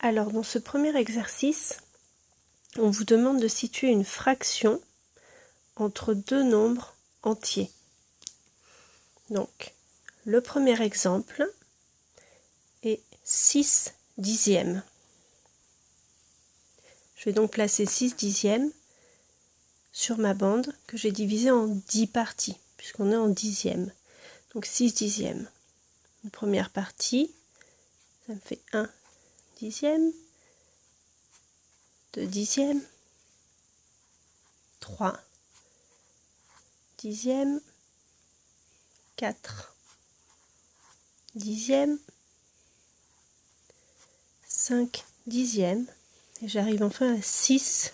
Alors, dans ce premier exercice, on vous demande de situer une fraction entre deux nombres entiers. Donc, le premier exemple est 6 dixièmes. Je vais donc placer 6 dixièmes sur ma bande que j'ai divisée en 10 parties, puisqu'on est en dixièmes. Donc 6 dixièmes. Une première partie, ça me fait 1 dixième, 2 dixièmes, 3 dixièmes, 4 dixièmes, 5 dixièmes, et j'arrive enfin à 6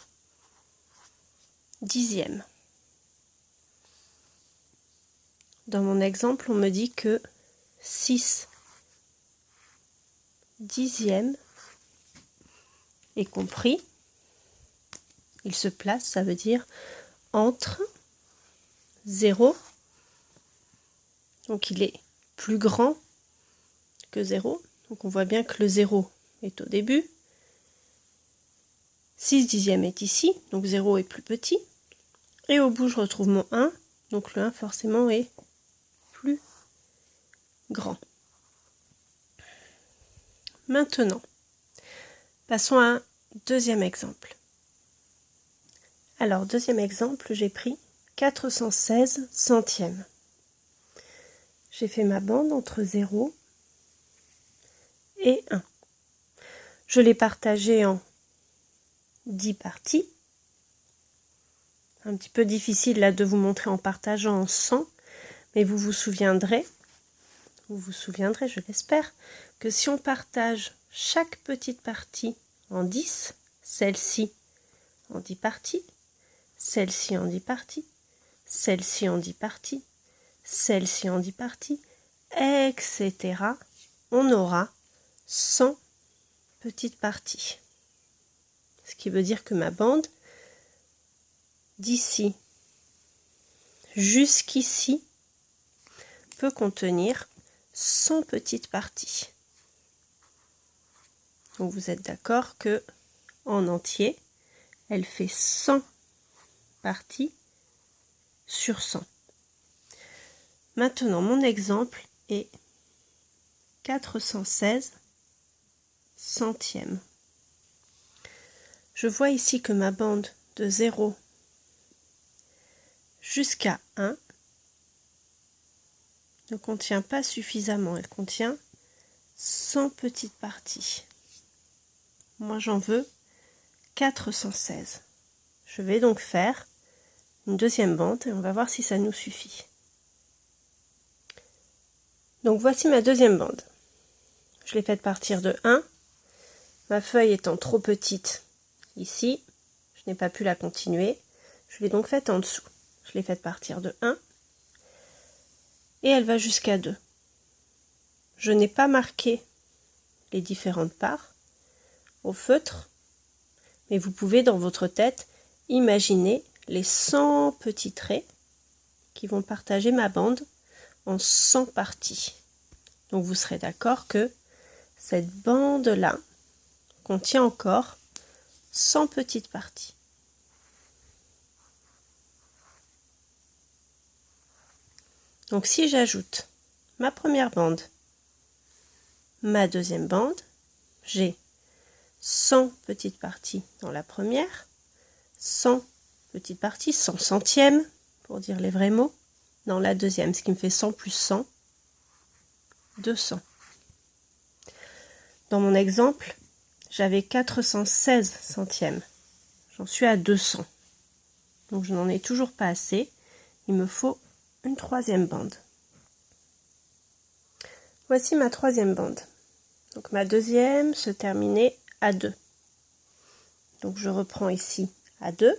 dixièmes. Dans mon exemple, on me dit que 6 dixièmes est compris. Il se place, ça veut dire entre 0, donc il est plus grand que 0, donc on voit bien que le 0 est au début, 6 dixièmes est ici, donc 0 est plus petit, et au bout je retrouve mon 1, donc le 1 forcément est plus grand. Maintenant, passons à un deuxième exemple. Alors, deuxième exemple, j'ai pris 416 centièmes. J'ai fait ma bande entre 0 et 1. Je l'ai partagée en 10 parties. Un petit peu difficile là de vous montrer en partageant en 100, mais vous vous souviendrez, je l'espère, que si on partage chaque petite partie en 10, celle-ci en 10 parties, celle-ci en 10 parties, celle-ci en 10 parties, celle-ci en 10 parties, etc., on aura 100 petites parties. Ce qui veut dire que ma bande, d'ici jusqu'ici, peut contenir 100 petites parties. Donc vous êtes d'accord que en entier, elle fait 100 parties sur 100. Maintenant, mon exemple est 416 centièmes. Je vois ici que ma bande de 0 jusqu'à 1 ne contient pas suffisamment. Elle contient 100 petites parties. Moi, j'en veux 416. Je vais donc faire une deuxième bande et on va voir si ça nous suffit. Donc voici ma deuxième bande. Je l'ai faite partir de 1. Ma feuille étant trop petite ici, je n'ai pas pu la continuer. Je l'ai donc faite en dessous. Je l'ai faite partir de 1 et elle va jusqu'à 2. Je n'ai pas marqué les différentes parts au feutre, mais vous pouvez dans votre tête imaginer les 100 petits traits qui vont partager ma bande en 100 parties. Donc vous serez d'accord que cette bande-là contient encore 100 petites parties. Donc si j'ajoute ma première bande, ma deuxième bande, j'ai 100 petites parties dans la première, 100 petites parties, 100 centièmes, pour dire les vrais mots, dans la deuxième, ce qui me fait 100 plus 100, 200. Dans mon exemple, j'avais 416 centièmes. J'en suis à 200. Donc je n'en ai toujours pas assez. Il me faut une troisième bande. Voici ma troisième bande. Donc ma deuxième se terminait à 2. Donc je reprends ici à 2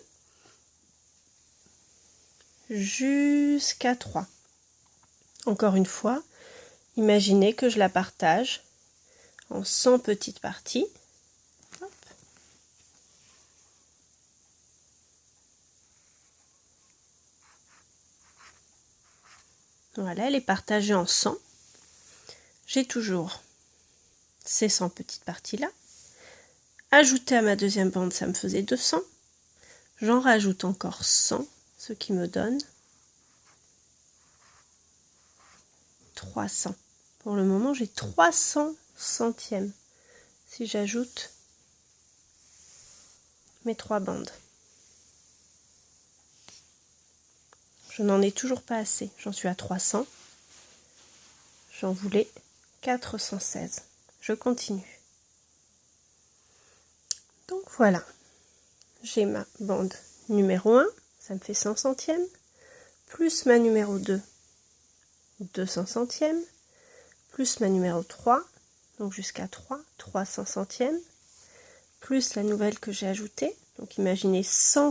jusqu'à 3. Encore une fois, imaginez que je la partage en 100 petites parties. Hop. Voilà, elle est partagée en 100. J'ai toujours ces 100 petites parties-là. ajouté à ma deuxième bande, ça me faisait 200. J'en rajoute encore 100, ce qui me donne 300. Pour le moment, j'ai 300 centièmes si j'ajoute mes 3 bandes. Je n'en ai toujours pas assez. J'en suis à 300. J'en voulais 416. Je continue. Donc voilà. J'ai ma bande numéro 1, ça me fait 100 centièmes, plus ma numéro 2, 200 centièmes, plus ma numéro 3, donc jusqu'à 300 centièmes, plus la nouvelle que j'ai ajoutée. Donc imaginez 100